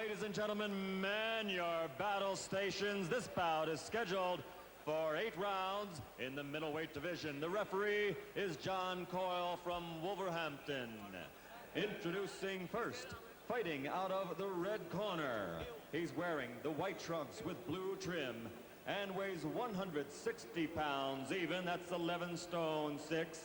Ladies and gentlemen, man your battle stations. This bout is scheduled for 8 rounds in the middleweight division. The referee is John Coyle from Wolverhampton. Introducing first, fighting out of the red corner. He's wearing the white trunks with blue trim and weighs 160 pounds even. That's 11 stone 6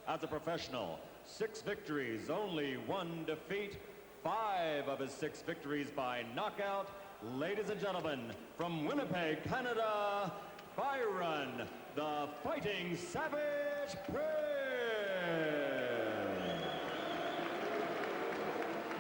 as a professional. 6 victories, only 1 defeat. 5 of his 6 victories by knockout. Ladies and gentlemen, from Winnipeg, Canada, Byron, the Fighting Savage Prince.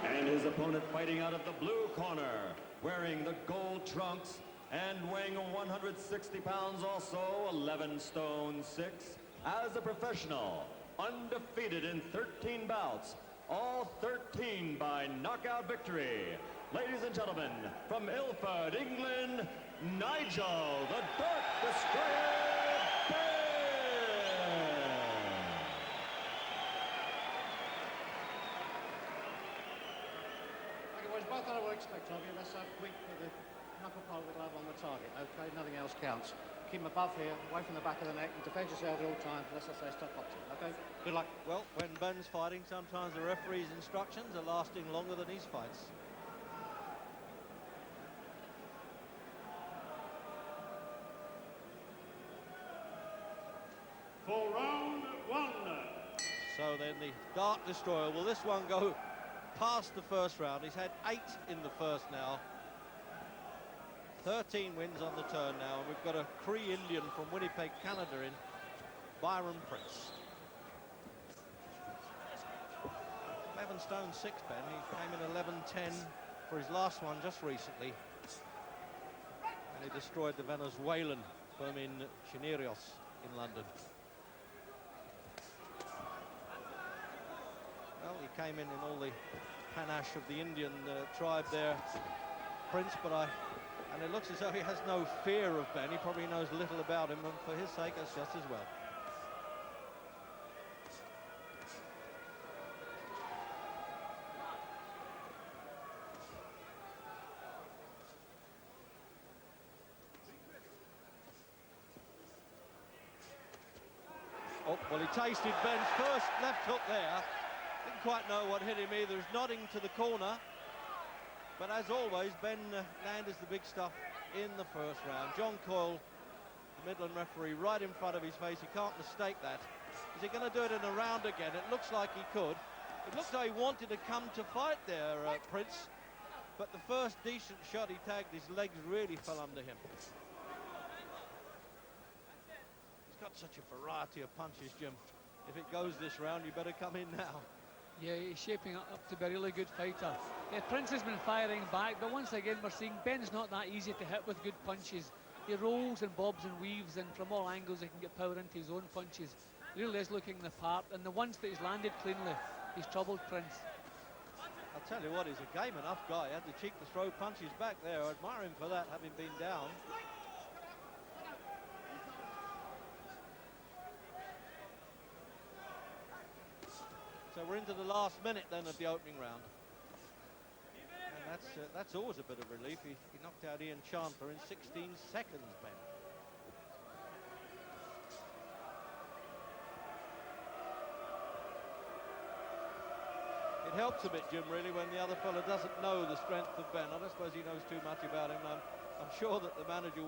And his opponent fighting out of the blue corner, wearing the gold trunks and weighing 160 pounds also, 11 stone 6, as a professional, undefeated in 13 bouts. All 13 by knockout victory. Ladies and gentlemen, from Ilford, England, Nigel, the Dark Destroyer, Benn. Okay, boys, both I would expect of you. Let's have quick with the knuckle pull of the glove on the target. Okay, nothing else counts. Keep them above here, away from the back of the neck, and defend yourself at all times, unless I say stop boxing. Okay, good luck. Well, when Benn's fighting, sometimes the referee's instructions are lasting longer than his fights. For round 1. So then the Dark Destroyer, will this one go past the first round? He's had 8 in the first now. 13 wins on the turn now, and we've got a Cree Indian from Winnipeg, Canada in Byron Prince. 11 stone 6, Ben. He came in 11-10 for his last one just recently. And he destroyed the Venezuelan Fermin Chinerios in London. Well, he came in all the panache of the Indian tribe there, Prince, and it looks as though he has no fear of Ben. He probably knows little about him, and for his sake, that's just as well. Oh, well, he tasted Ben's first left hook there. Didn't quite know what hit him either. He's nodding to the corner. But as always, Ben landed the big stuff in the first round. John Coyle, the Midland referee, right in front of his face. He can't mistake that. Is he going to do it in a round again? It looks like he could. It looks like he wanted to come to fight there, Prince. But the first decent shot he tagged, his legs really fell under him. He's got such a variety of punches, Jim. If it goes this round, you better come in now. Yeah, he's shaping up to be a really good fighter. Yeah, Prince has been firing back, but once again we're seeing Ben's not that easy to hit with good punches. He rolls and bobs and weaves, and from all angles he can get power into his own punches. He really is looking the part, and the ones that he's landed cleanly, he's troubled Prince. I'll tell you what, he's a game enough guy. He had the cheek to throw punches back there. I admire him for that, having been down. So we're into the last minute then of the opening round. And that's always a bit of relief. He knocked out Ian Chandler in 16 seconds, Ben. It helps a bit, Jim, really, when the other fella doesn't know the strength of Ben. I don't suppose he knows too much about him. I'm sure that the manager,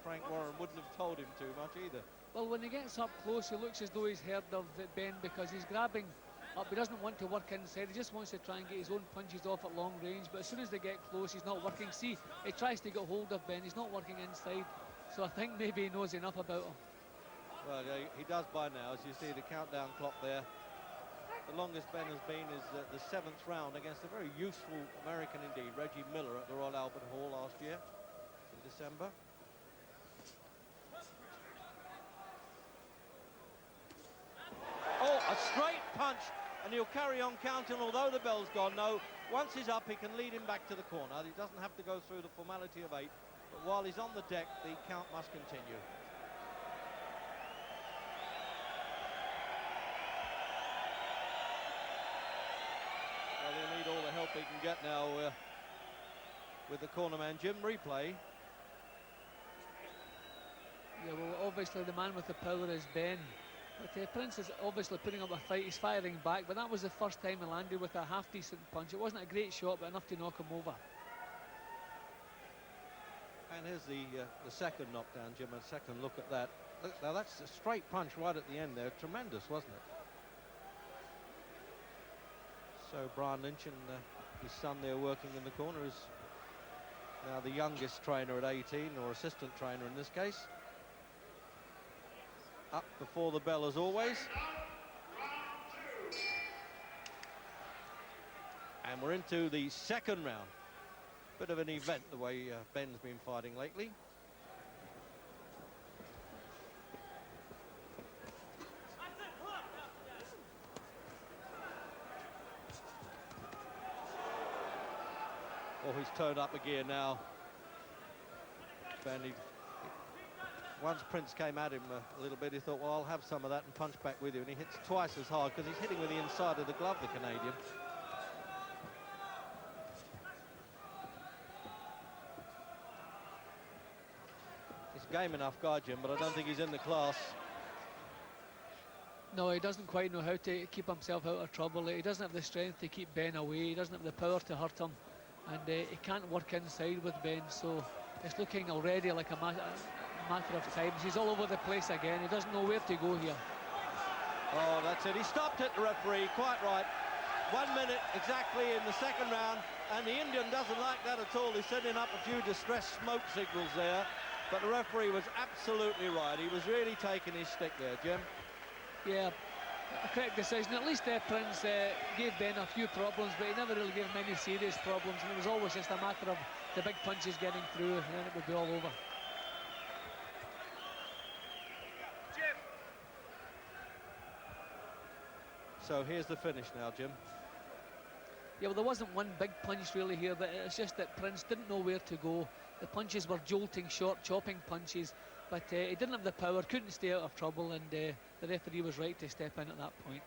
Frank Warren, wouldn't have told him too much either. Well, when he gets up close, he looks as though he's heard of Ben, because he's grabbing up. He doesn't want to work inside. He just wants to try and get his own punches off at long range. But as soon as they get close, he's not working. See, he tries to get hold of Ben. He's not working inside. So I think maybe he knows enough about him. Well, yeah, he does by now, as you see the countdown clock there. The longest Ben has been is the 7th round against a very useful American indeed, Reggie Miller, at the Royal Albert Hall last year in December. Oh, a straight punch, and he'll carry on counting, although the bell's gone. No, once he's up, he can lead him back to the corner. He doesn't have to go through the formality of 8, but while he's on the deck, the count must continue. Well, he'll need all the help he can get now. with the cornerman Jim. Replay. Yeah, well, obviously the man with the power is Benn. But Prince is obviously putting up a fight. He's firing back, but that was the first time he landed with a half-decent punch. It wasn't a great shot, but enough to knock him over. And here's the second knockdown, Jim. A second look at that. Look, now that's a straight punch right at the end there. Tremendous, wasn't it? So Brian Lynch and his son there working in the corner is now the youngest trainer at 18, or assistant trainer in this case. Up before the bell as always. And we're into the second round. Bit of an event the way Benn's been fighting lately. Oh, he's turned up a gear now. Benn, once Prince came at him a little bit, he thought, well, I'll have some of that and punch back with you. And he hits twice as hard because he's hitting with the inside of the glove, the Canadian. He's a game enough guy, Jim, but I don't think he's in the class. No, he doesn't quite know how to keep himself out of trouble. He doesn't have the strength to keep Benn away. He doesn't have the power to hurt him. And he can't work inside with Benn, so it's looking already like a matter of time. He's all over the place again. He doesn't know where to go here. Oh, that's it. He stopped it, the referee. Quite right. 1 minute exactly in the second round, and the Indian doesn't like that at all. He's sending up a few distress smoke signals there, but the referee was absolutely right. He was really taking his stick there, Jim. Yeah, a correct decision. At least Prince gave Benn a few problems, but he never really gave him any serious problems, and it was always just a matter of the big punches getting through, and then it would be all over. So here's the finish now, Jim. Yeah, well, there wasn't one big punch really here, but it's just that Prince didn't know where to go. The punches were jolting, short, chopping punches, but he didn't have the power, couldn't stay out of trouble, and the referee was right to step in at that point.